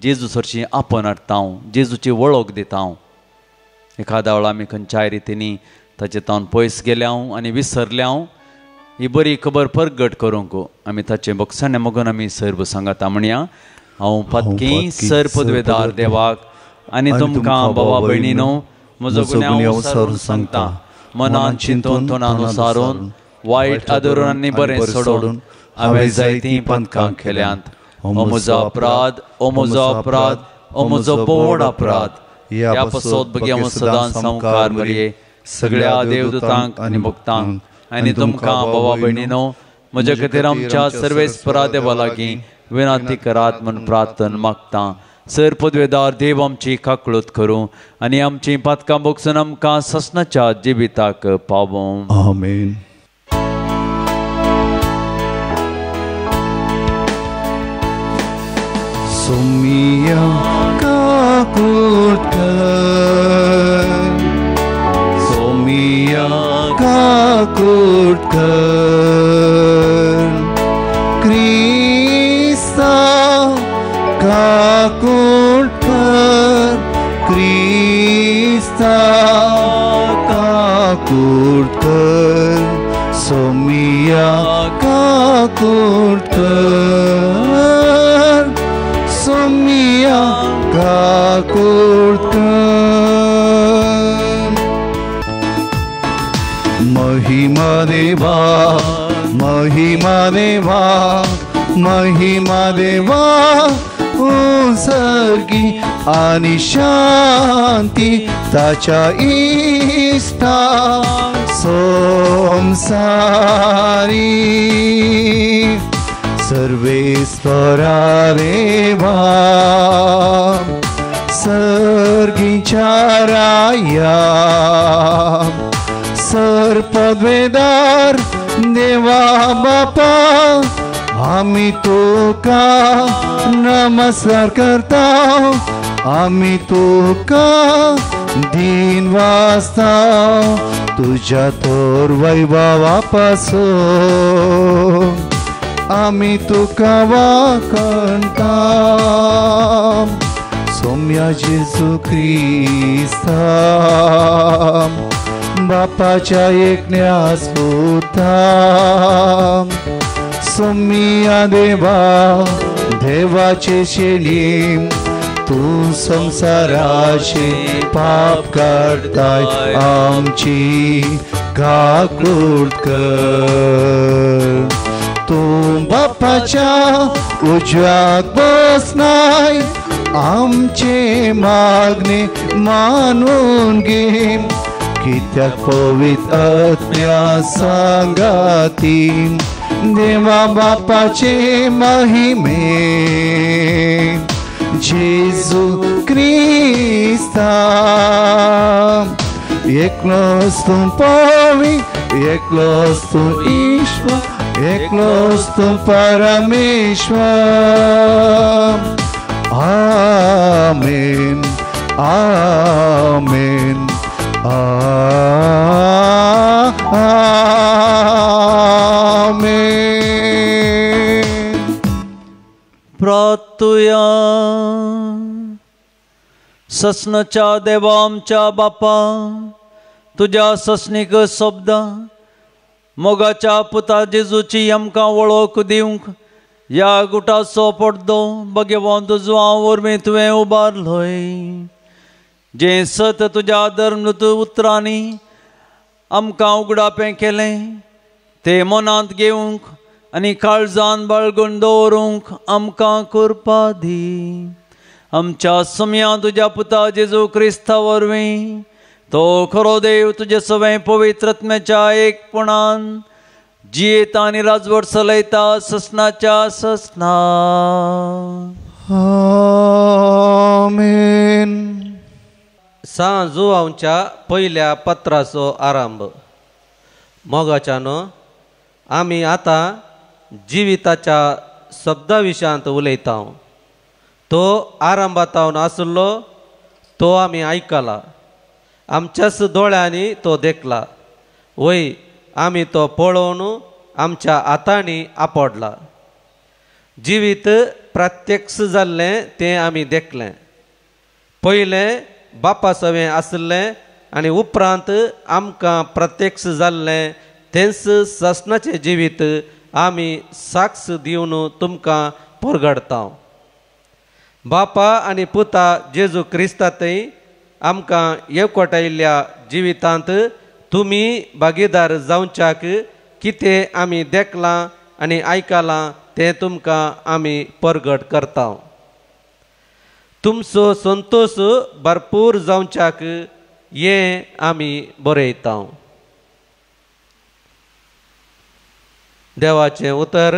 जेजू सरशीं आपन हाडटा. जेजूची वळख दिता. एखाद्या वेळा आमी खंयच्याय रितीनी ताचे तावन पयस गेल्या आनी विसरल्या. ही बरी खबर परगट करूंक आमी ताचे बक्षाने मोगून आमी सर्व सांगाता म्हणया. हांव पत्की सर पदवेदार देवाक आनी तुमकां बाबा भयणीनो म्हजो गुन्यांव विसरून सांगता, मनान चिंतून तोंडान उसारून वायट आदरून आनी बरें सोडून हांवें जायतीं पथकां केल्यांत. हो म्हजो अपराध, हो म्हजो अपराध, हो म्हजो पोवड अपराध. ह्या पासत बग्यांव सदांच संवकार मरये सगळ्या देवदूतांक आनी भक्तांक आनी तुमकां बाबा भयणीनो म्हजे खातीर आमच्या सर्वेस्परा देवा लागीं विनंती करात म्हूण प्रार्थना मागता. सर पदवेदार देव आमची काकळूत करूं आनी आमची पथकां भोगसून आमकां ससनाच्या जिविताक पावूं. आमेन. सोमिया काकूट कर, सोमिया काकूट कर, क्रिस्ता काकूट कर, क्रिस्ता काकूट कर, सोमिया काकूट कर, सोमिया काकूट कर. महिमा देवा, महिमा देवा, महिमा देवा, सर्गी आणि शांती ताच्या इष्टा संसारी. सर्वेस्परा देवा, सर्गीच्या राया, सर पदवेदार देवा बापा, आम्ही तुका नमस्कार करता, आम्ही तुका दिन वाजता, तुझ्या थोर वैभवापासून आम्ही तुका वाकणता. सौम्या जेजू ख्रिस्ता, बापाच्या एकण्यास पुता, सोमिया देवा, देवाचे शेलीम, तू संसाराचे पाप काढताय, आमची काकूट कर. तू बापाच्या उजव्यात बसनाय, आमचे मागणे मानून घे, कित्याक पवित्र आत्म्या सांगाती देवा बापाचे महिमे. जेजू क्रिस्ता, एकलोच तू पवी, एकलोच तू ईश्वर, एकलोच तू परमेश्वर. आमेन, आमेन, आमेन. प्रार्थुया. ससनाच्या देवा आमच्या बापा, तुझ्या ससनीक शब्द मोगाच्या पुता जेजूची आमकां वळख दिवंक या गुटाचो पडदो भगवंत जुवां वरवीं तुवें उबारलोय. जे सत तुज्या धर्मदूत उतरांनी आमकां उगडापें केलें ते मनांत घेवंक आनी काळजान बाळगून दवरूंक आमकां कृपा दी. आमच्या सम्या तुज्या पुता जेजू क्रिस्ता वरवीं तो खरो देव तुजे सगळें पवित्र आत्म्याच्या एकपणान जियेता आनी राजवट चलयता ससनाच्या ससना. आमेन. सांजुआंच्या पहिल्या पत्राचो आरंभ. मोगाच्यानो आमी आतां जिविताच्या शब्दा विशयांत उलयता. तो आरंभातावन आसलो तो आमी आयकला, आमच्याच दोळ्यांनी तो देखला, वय आमी तो पळोवन आमच्या हातांनी आपडला. जिवीत प्रत्यक्ष जाल्लें तें आमी देखलें. पयलें बापा सवें आसलें आनी उपरांत आमकां प्रत्यक्ष जाल्लें तेंच ससनाचें जिवीत आमी साक्ष दिवन तुमकां परगडता. बापा आनी पुता जेजू क्रिस्तांतय आमकां एकवटायिल्ल्या जिवितांत तुमी भागीदार जावच्याक कितें आमी देखलां आनी आयकलां तें तुमकां आमी परगट करता. तुमचो संतोश भरपूर जावच्याक हें आमी बरयता. देवाचें उतर,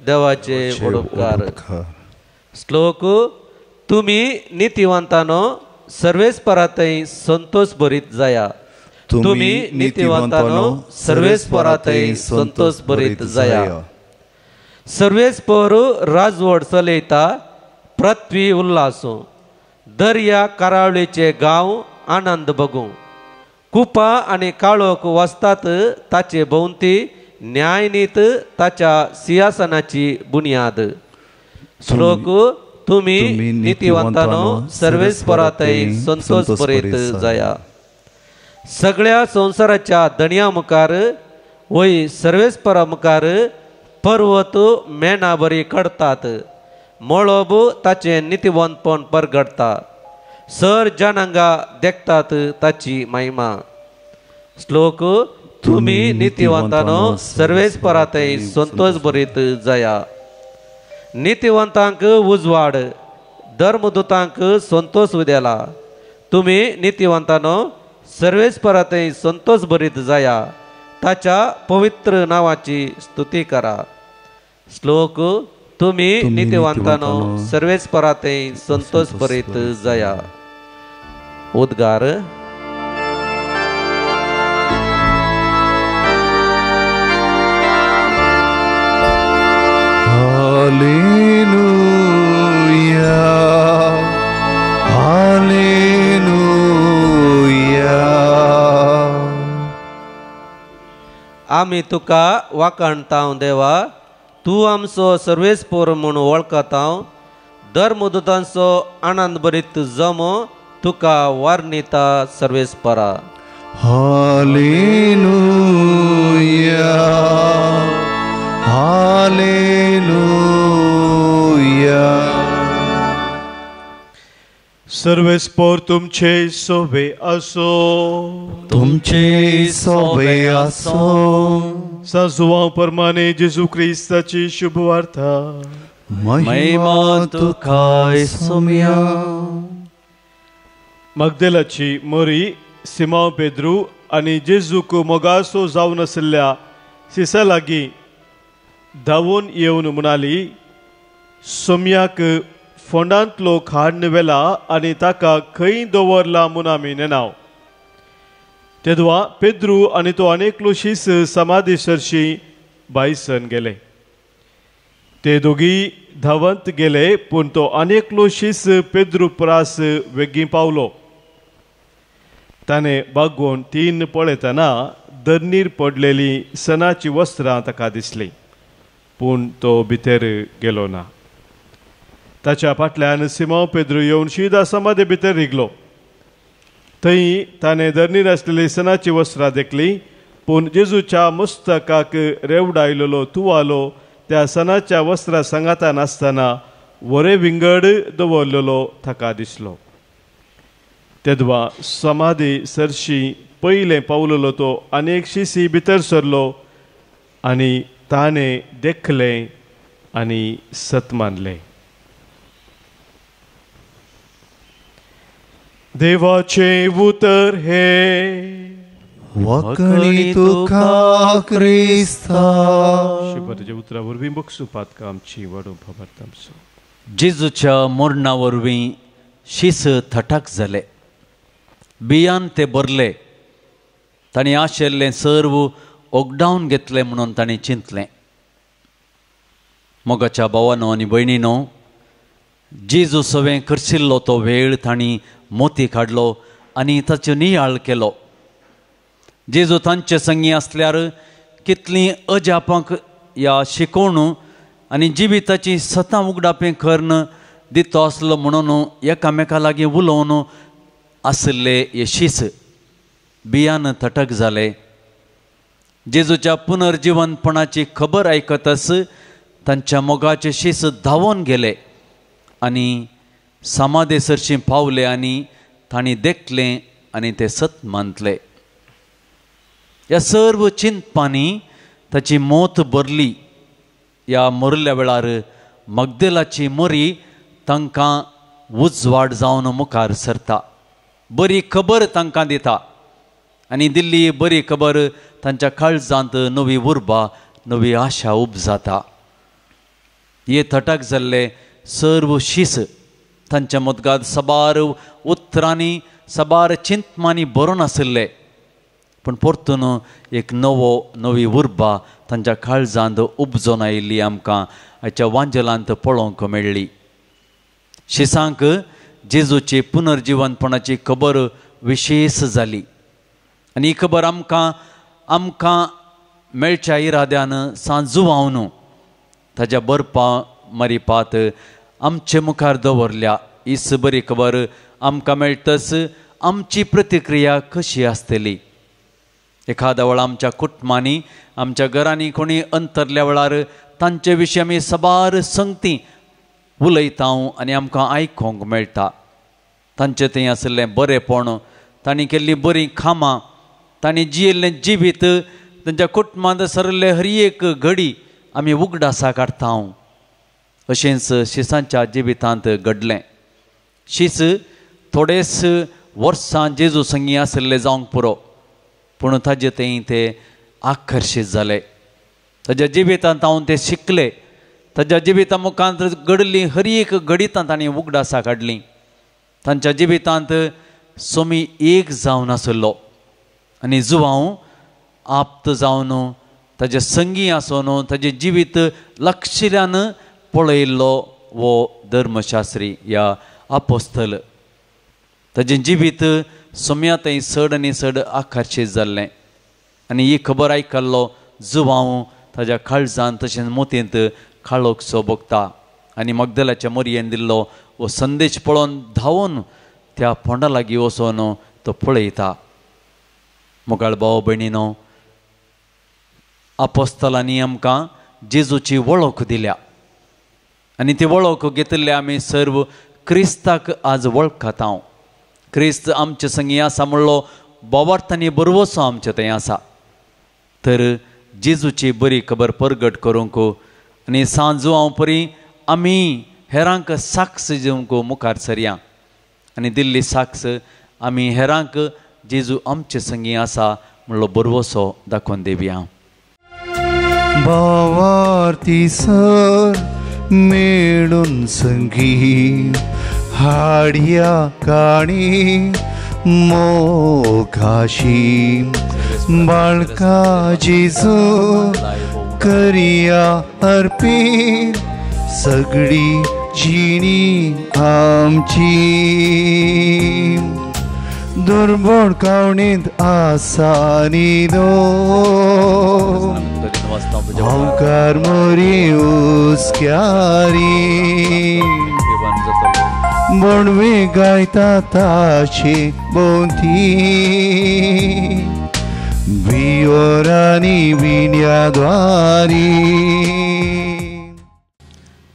देवाचे उपकार. श्लोक. तुमी नितिवंतानो सर्वेस्परातय संतोष भरीत जाया. तुमी नितिवंतानो सर्वेस्परातय संतोष भरीत जाया. सर्वेस्पर राजवड चलयता पृथ्वी उल्हासो. दर्या कारावळीचे गांव आनंद बगू. कुपा आनी काळोख वसतात ताचे भोवती न्यायनीत ताच्या सिंहासनाची बुनियाद. श्लोक. तुमी नितिवंतानो सर्वेस्परातय संतोष भरीत जाया. सगळ्या संसाराच्या दणया मुखार वय सर्वेस्परा मुखार पर्वत मेना बरी कडतात. मळब ताचे नितिवंतपण परगडता. सर जनांगा देखतात ताची महिमा. श्लोक. तुमी नितिवंतानो सर्वेस्परातय संतोष भरीत जाया. नितिवंतांक उजवाड, धर्मदूतांक संतोष उदेला. तुमी नितिवंतानो सर्वेस्परातय संतोष भरीत जाया. ताच्या पवित्र नावाची स्तुती करा. श्लोक. तुमी नितिवंतानो सर्वेस्परातय संतोष भरीत जाया. उद्गार. आमी तुका वाखाणतां देवा. तूं आमचो सर्वेस्पर म्हूण वळखतां. धर्मदूतांचो आनंद भरीत जमो तुका वर्णिता सर्वेस्परा. Hallelujah, hallelujah. सर्वेस्पर तुमचे सोबे असो. तुमचे सोबे असो. सांजुवां प्रमाणे जेजू क्रिस्ताची शुभ वार्ता. महिमा तुका सोम्या. मगदलाची मोरी सिमोन पेद्रू आनी जेजूक मोगासो जावन आशिल्ल्या सिसा लागीं धांवून येवन म्हणाली, सोम्याक फोंडांतलो खाड व्हेला आनी ताका खंय दवरला म्हूण आमी नेनाव. तेदवा पेद्रू आनी तो आनेकलो शीस समाधी सरशी भायसन गेले. ते दोगी धांवत गेले, पूण तो आनेकलो शीस पेद्रू परास वेगीं पावलो. ताणें बागोवन तीन पळयतना दर्नीर पडलेली सनाची वस्त्रां ताका दिसलीं, पूण तो भितर गेलो ना. ताच्या फाटल्यान सिमोन पेद्रू येवन शिदा समाधी भितर रिगलो. थंय ताणें धर्नीर आसलेली सनाची वस्त्रां देखलीं, पूण जेजूच्या मस्तकाक रेवडायलेलो तुवालो त्या सनाच्या वस्त्रां सांगाता नासतना वरे विंगड दवरलेलो ताका दिसलो. तेदवा समाधी सरशी पयलें पावलेलो तो आनीक शिसी भितर सरलो आनी ताणें देखलें आनी सत मानलें. देवाचे उतर हे. वखणी तुका क्रिस्ता. शिबराच्या उतरा वरवीं बक्षुपात आमची वाडो भाबार्थांचो. जेजूच्या मरणा वरवीं शीस थटाक जाले. बियान ते बरले. तांणी आशिल्लें सर्व ओगडावन घेतलें म्हणून तांणी चिंतलें. मोगाच्या भावांनो आनी भयणीनो, जेजू सवें करशिल्लो तो वेळ तांणी मोती काडलो आनी ताचो नियाळ केलो. जेजू तांचे संगी आसल्यार कितलीं अजापांक ह्या शिकोवण आनी जिविताची सतां उगडापें कर्ण दितो आसलो म्हणून एकामेका लागीं उलोवन आसले हे शीस बियान थटक जाले. जेजूच्या पुनर्जिवनपणाची खबर आयकतच तांच्या मोगाचे शीस धांवून गेले आनी समाधेसरशी पावले आनी तांणी देखलें आनी ते सत मानतले. ह्या सर्व चिंतपांनी ताची मोत भरली. ह्या मरल्या वेळार मगदलाची मरी तांकां उजवाड जावन मुखार सरता. बरी खबर तांकां दिता आनी दिल्ली बरी खबर तांच्या काळजांत नवी उर्बा नवी आशा उपजाता. हे थटाक जाल्ले सर्व शीस तांच्या मुदगांत सबार उतरांनी सबार चिंतमांनी बरोवन आशिल्ले. पूण परतून एक नवी उर्बा तांच्या काळजांत उपजोन आयिल्ली आमकां हाच्या वांजलांत पळोवंक मेळ्ळी. शिसांक जेजूची पुनर्जीवनपणाची खबर विशेश जाली आनी ही खबर आमकां मेळच्या इराद्यान सांजुवावन ताच्या बरपा मरिपात आमचे मुखार दवरल्या. ही बरी खबर आमकां मेळटच आमची प्रतिक्रिया कशी आसतली. एखाद्या वेळा आमच्या कुटुंबांनी आमच्या घरांनी कोणी अंतरल्या वेळार तांचे विशीं आमी सबार संगती उलयता आनी आमकां आयकूंक मेळटा. तांचें थंय आशिल्लें बरेपण, तांणी केल्ली बरी कामां, तांणी जियेल्लें जिवीत, तांच्या कुटुंबांत सरले हर एक घडी आमी उगडासा काडटा. अशेंच शिसांच्या जिवितांत घडलें. शीस थोडेच वर्सां जेजू संगी आशिल्ले जावंक पुरो, पूण ताजे थंय ते आकर्शीत जाले. ताच्या जिवितांत हांव ते शिकले. ताच्या जिविता मुखांत घडली हर एक घडीतां तांणी उगडासा काडली. तांच्या जिवितांत सोमी एक जावन आसलो आनी जुवांव आप्त जावन ताजे संगी आसून ताजें जिवीत लक्षिल्यान पळयल्लो वो धर्मशास्त्री या आपोस्तल. ताजें जिवीत सोम्या थंय चड आनी चड आकर्शीत जाल्लें आनी ही खबर आयकल्लो जुवांव ताच्या काळजांत तशेंच मोतींत काळोखसो भोगता. आनी मगदलाच्या मरयेन दिल्लो वो संदेश पळोवन धांवून त्या फोंडा लागीं वचून तो पळयता. मुगाळ भाव भयणीनो, आपोस्तलांनी आमकां जेजूची वळख दिल्या आनी ती वळख घेतिल्ले आमी सर्व क्रिस्ताक आज वळखता. क्रिस्त आमचे संगी आसा म्हणलो बोवार्थांनी बरवसो आमचे थंय आसा. तर जेजूची बरी खबर परगट करूंक आनी सांजू हांव परी आमी हेरांक साक्ष दिवंक मुखार सरया आनी दिल्ली साक्ष आमी हेरांक जेजू आमचे संगी आसा म्हणलो बरवसो दाखोवन दिवया. भावार्थी सर मेळून संगी हाडया काणी मोगाशी बाळका जेजू करिया अर्पीत सगळी जिणी आमची. दुर्बळ कावणीत आसानी दो अवकार मोरी उस्क्यारी बोडवे गायता ताचे बोंती बियोरानी विण्याद्वारी.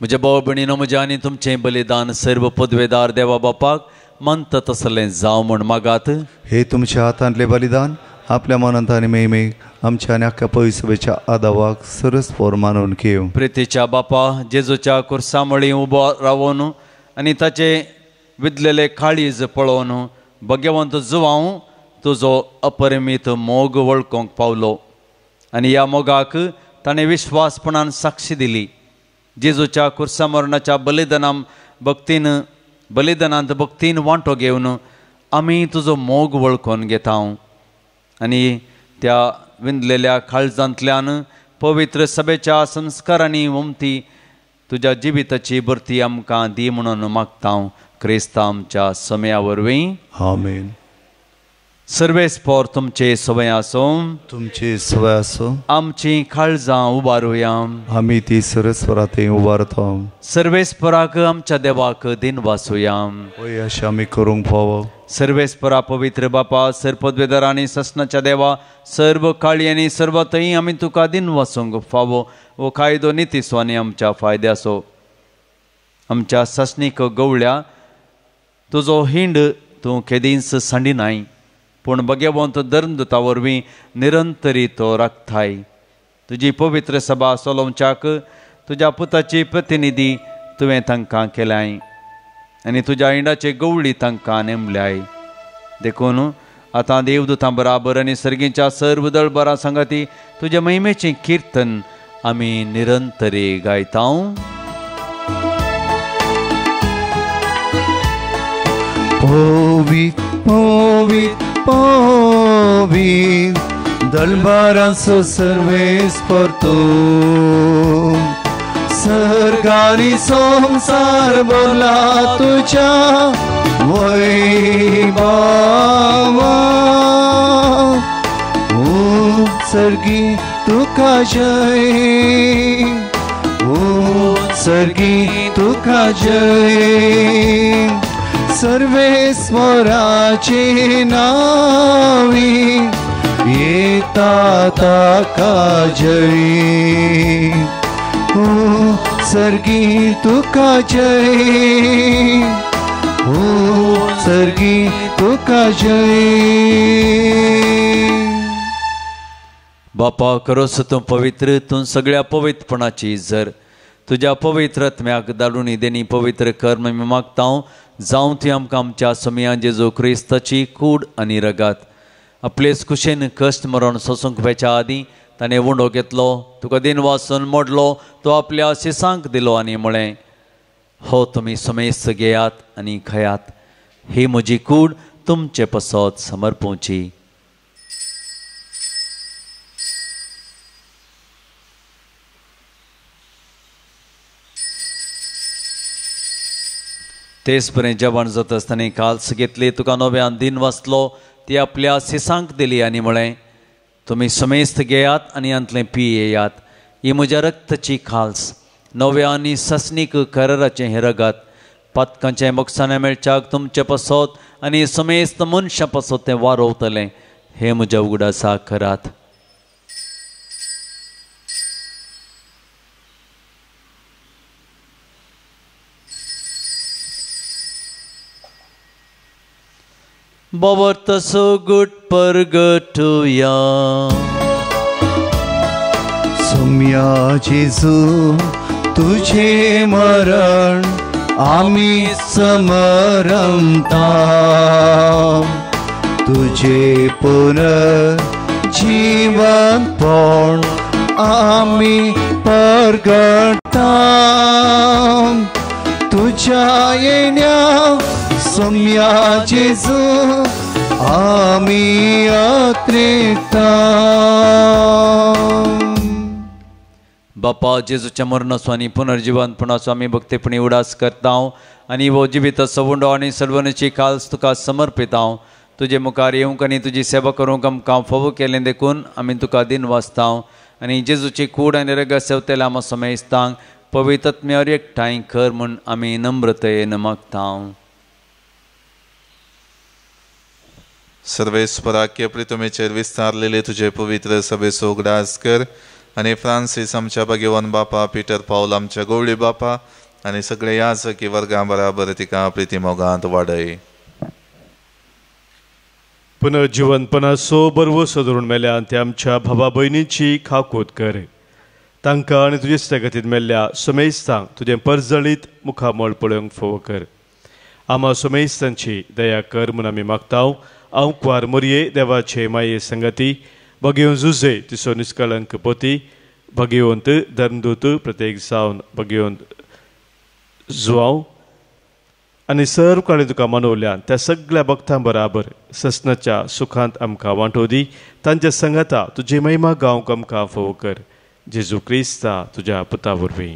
म्हज्या भाव भयणीनो, म्हजें आनी तुमचें बलिदान सर्व पदवेदार देवा बापाक म्हणटा तसलें जावं म्हूण मागात. हे तुमच्या हातांतलें बलिदान आपल्या मनांत आनी मेमेक आमच्या आनी आख्या पवित्रसभेच्या आदावाक सरस्पोर मानून घेव. प्रितीच्या बापा, जेजूच्या कुर्सामळी उबो रावून आनी ताचे विदलेले काळीज पळोवन भगवंत जुवांव तुजो अपरिमीत मोग वळखूंक पावलो आनी ह्या मोगाक ताणें विश्वासपणान साक्षी दिली. जेजूच्या कुर्सामरणाच्या बलिदानांत भक्तीन वांटो घेवन आमी तुजो मोग वळखून घेता आनी त्या विंदलेल्या काळजांतल्यान पवित्र सभेच्या संस्कारांनी उमती तुज्या जिविताची भरती आमकां दी म्हणून मागता. क्रिस्त आमच्या समया वरवीं. आमेन. सर्वेस्पोर तुमचे सवय आसो. तुमची सवय आसो. आमची काळजां उबारुया. आमी ती सरस्वरात उबारता. सर्वेस्पराक आमच्या देवाक दिन वासुया. होय अशें आमी करूंक फावो. सर्वेस्परा पवित्र बापा, सरपदवेदार आनी ससनाच्या देवा, सर्व काळी आनी सर्व थंय आमी तुका दिन वासूंक फावो. वो कायदो नितीसो आनी आमच्या फायद्याचो. आमच्या ससनीक गवळ्या तुजो हिंड तूं केदींच सांडिनाय, पूण भगवंत धर्मदुता वरवीं निरंतरी तो राखताय. तुजी पवित्र सभा चलोवच्याक तुज्या पुताची प्रतिनिधी तुवें तांकां केल्याय आनी तुज्या हिंडाचे गवळी तांकां नेमल्याय. देखून आतां देवदुतां बराबर आनी सर्गीच्या सर्व दळबरां सांगाती तुज्या महिमेचें किर्तन आमी निरंतरी गायतां. पवित्र पवित्र पवित्र दळबारांचो सर्वेस्पर तूं, सर्गानी संसार बोला तुझ्या वैभवा. सर्गी तुका जय, सर्गी तुका जय. सर्वेस्वराचे नावी येता ताका जय. सर्गी तुका जय, सर्गी तुका जय. बापा करोस तूं पवित्र, तूं सगळ्या पवित्रपणाची इजर. तुज्या पवित्र आत्म्याक धाडून देणी पवित्र कर्म मी मागता. जावं ती आमकां आमच्या समयां जेजू क्रिस्ताची कूड आनी रगात आपलेच कुशेन कश्ट मरण सोसूंक वेच्या आदीं ताणें उंडो घेतलो, तुका दिन वाचून मोडलो, तो आपल्या शिसांक दिलो आनी म्हळें, हो तुमी समेस्त घेयात आनी खयात, ही म्हजी कूड तुमचे पसत समर्पोवची. तेच पर्यंत जेवण जात आसतना काल्स घेतली, तुका नव्यान दिन वाचलो, ती आपल्या शिसांक दिली आनी म्हळें, तुमी समेस्त घेयात आनी अंतलें पियेयात, ही म्हज्या रक्ताची खाल्स, नव्या आनी ससनीक कराराचें हें रगत, पातकांचें मोक्षाने मेळच्याक तुमचे पसत आनी समेस्त मनशां पसत तें वारोवतलें, हें म्हज्या उगडासा करात. Bavartaso good परगटूया. सम्या जेजू तुझे मरण आम्ही समरमता, तुझे पुनर्जीवनपण आम्ही परगटा. तुझ्या येण्या सम्या जेजू आम्ही अत्रेता. बापा जेजूच्या मरणाचो आनी पुनर्जीवनपणाचो आमी भक्तीपणी उडास करता आनी वो जिवीत सवुंडो आनी सर्वनाची काल्स तुका समर्पिता. तुजे मुखार येवंक आनी तुजी सेवा करूंक आमकां फोव केलें देखून आमी तुका दिन वाचता आनी जेजूची कूड आनी रगत सेवतेल्या आमकां समेस्तांक पवित्रत्म्यावर एकठांय कर म्हूण आमी नम्रतेन मागता. सर्वेस्पराक्य प्रितुमेचेर विस्तारलेले तुझे पवित्र सभेचो उगडास कर आनी फ्रांसीस आमच्या भगवान बापा, पीटर पाऊल आमच्या गवळी बापा आनी सगळे याजकी वर्गां बराबर तिका प्रितीमोगांत वाडय. पुनर्जीवनपणाचो बरवो सदरून मेल्यान ते आमच्या भावा भयणीची खाकोत कर. तांकां आनी तुजे इश्टागतींत मेल्ल्या समेस्तांक तुजें परजळीत मुखामोळ पळोवंक फोव कर. आमा समेस्तांची दया कर म्हूण आमी मागता. अंकवार मोरये देवाचे माये संगती, भगवंत जुजे तिचो निश्कलंक पोती, भगवंत धर्मदूत प्रत्येक जावन भगवंत जुवांव आनी सर्व काळी तुका मनवल्यान त्या सगळ्या भक्तां बराबर ससनाच्या सुखांत आमकां वांटो दी. तांच्या संगता तुजी महिमा गावंक आमकां फोव कर. जेजू क्रिस्ता तुज्या पुता वरवीं.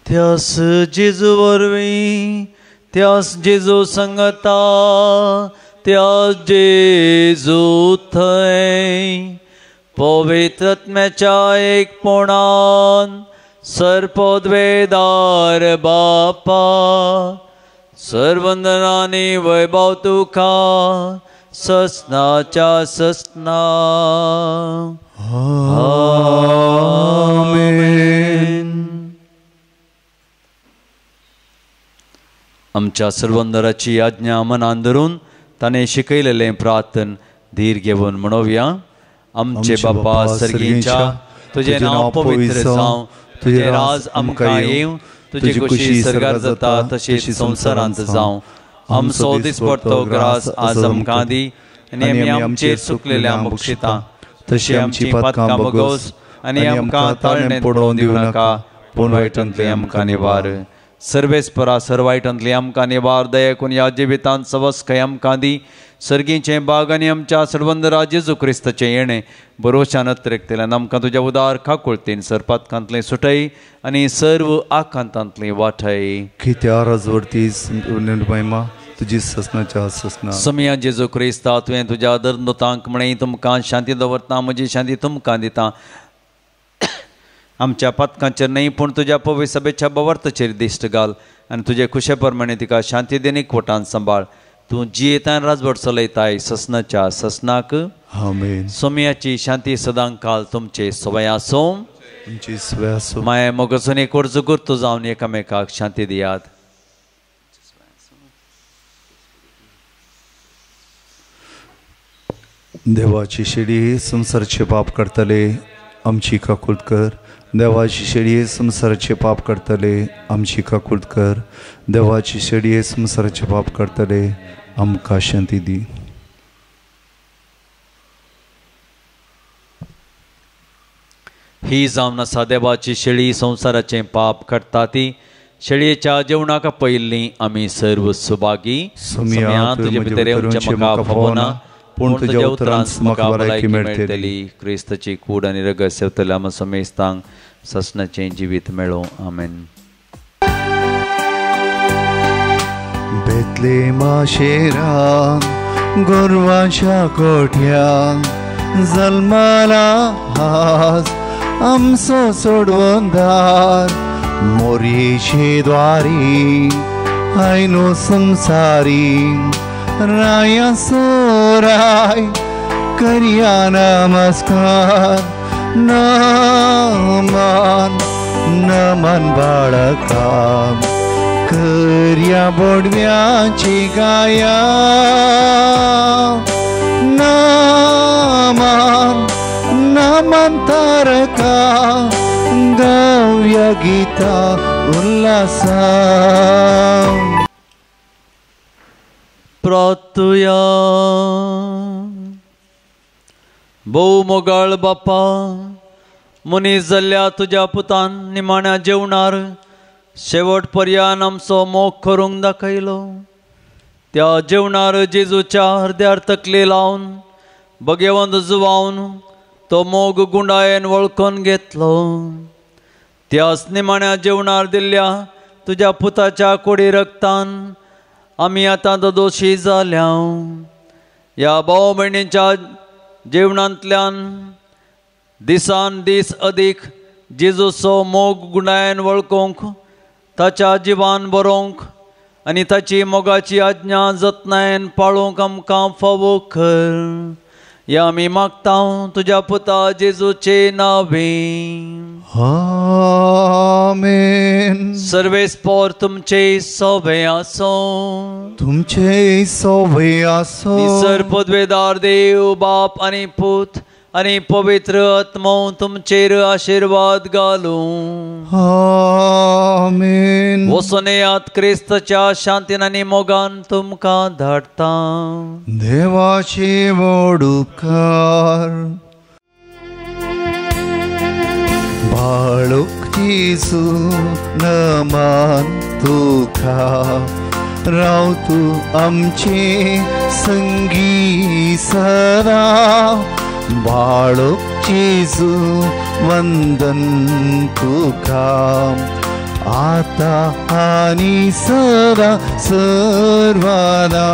त्यास जेजू वरवीं, त्यास जेजू संगता, त्यास जेजू थंय पवित्रत्म्याच्या एकपणान सर्वोद्वेदार बापा, सर्वंदनानी वैभव तुका ससनाच्या ससना. आमेन. आमच्या सर्वंदराची आज्ञा मनान धरून ताणें शिकयलेलें प्रार्थन धीर घेवन म्हणोवया. आमचे बाप्पा सर्गीच्या, तुझें नांव पवित्र जावं, तुझें राज आमकां येवं, तुजी खुशी सर्गार जाता तशीच संवसारांत जावं. आमचो दिसपडटो ग्रास आज आमकां दी, आनी आमी आमचेर चुकलेल्यांक बक्षिता, तशी आमची पातकां बगोस, आनी आमकां ताळणेंत पडोवंक दिवं नाका, पूण वायटांतली आमकां निवार. सर्वेस्परा सर्वायटांतली आमकां निवार, दया करून ह्या जिवितांत सवस्काय आमकां दी. सर्गीचें बाग आनी आमच्या सर्वंदरा जेजू क्रिस्ताचें येणें बरोवच्यान अत्रेकतेल्यान आमकां तुज्या उदार खाकुळतीन सरपातकांतलें सुटय आनी सर्व आकांतांतलें वाटय. कित्या राजवर्ती महिमा तुजी ससनाच्या ससना. समया जेजू क्रिस्ता, तुवें तुज्या धर्मदूतांक म्हणय तुमकां शांती दवरता, म्हजी शांती तुमकां दिता. आमच्या पथकांचेर न्हय पूण तुज्या पवित्र सभेच्या बवर्तचेर दिश्ट घाल आनी तुजे खुशे प्रमाणे तिका शांती देनी एकवटान सांबाळ. तूं जियेतान राजवट चलयताय ससनाच्या ससनाक. आमेन. सोमयाची शांती सदां काल तुमचे सवय आसूं. तुमची सवय आसूं. माय मोगसून एक वर्ज गुर्तू जावन एकामेकाक शांती दियात. देवाची शेडी संसाराचे पाप करतले आमची काकुळट कर. देवाची शेडये संसाराचे पाप करतले आमची काकुळट कर. देवाची शेडये संसाराचे पाप करतले आमकां शांती दी. ही जावन आसा देवाची शेळी संसाराचें पाप करता ती. शेळयेच्या जेवणाक पयलीं आमी सर्व सुभागी. सोम्या तुजे भितर येवचें म्हाका फावना, पूण तुज्या उतरांत म्हाका भलायकी मेळटली. क्रिस्ताची कूड आनी रगत सेवतले आमी समेस्तांक ससनाचें जिवीत मेळो. आमेन. बेतलेमा शेरान गोरवांच्या कोठ्यान जल्माला आज आमचो सोडवंदार. मोरयेचे द्वारी आयनो संसारी राया सोराय करिया नमस्कार. नमन नमन बाळका करिया बोडव्याची गाया. नमन नमन तारका गाऊया गीता उल्हासा. प्रार्थुया. भोव मोगाळ बाप्पा, मनीस जाल्ल्या तुज्या पुतान निमाण्या जेवणार शेवट पर्यान आमचो मोग करूंक दाखयलो. त्या जेवणार जेजूच्या हृदयार तकली लावन भगवंत जुवावन तो मोग गुंडायेन वळखून घेतलो. त्याच निमाण्या जेवणार दिल्ल्या तुज्या पुताच्या कोडी रक्तान आमी आतां दोशी जाल्या. ह्या भाव भयणीच्या जेवणांतल्यान दिसान दीस अदीक जेजूचो मोग गुणायन वळखूंक, ताच्या जिवान बरोवंक आनी ताची मोगाची आज्ञा जतनायेन पाळूंक आमकां फावो कर. या आमी मागता तुज्या पुता जेजूचे नांवे. आमेन. सर्वेस्पोर तुमचे सवय आसूं. तुमचे सवय आसूं. निसर पदवेदार देव बाप आनी पूत आनी पवित्र आत्मो तुमचेर आशीर्वाद घालूं. आमेन. वचून येयात क्रिस्ताच्या शांतीन आनी मोगान तुमकां धाडटा. देवाची व्हड उपकार. बाळूक जेजू नमन तुका. राव तूं आमचे संगी सदा. बाळूक जेजू वंदन तुका. आता आनी सदा सर्वदा.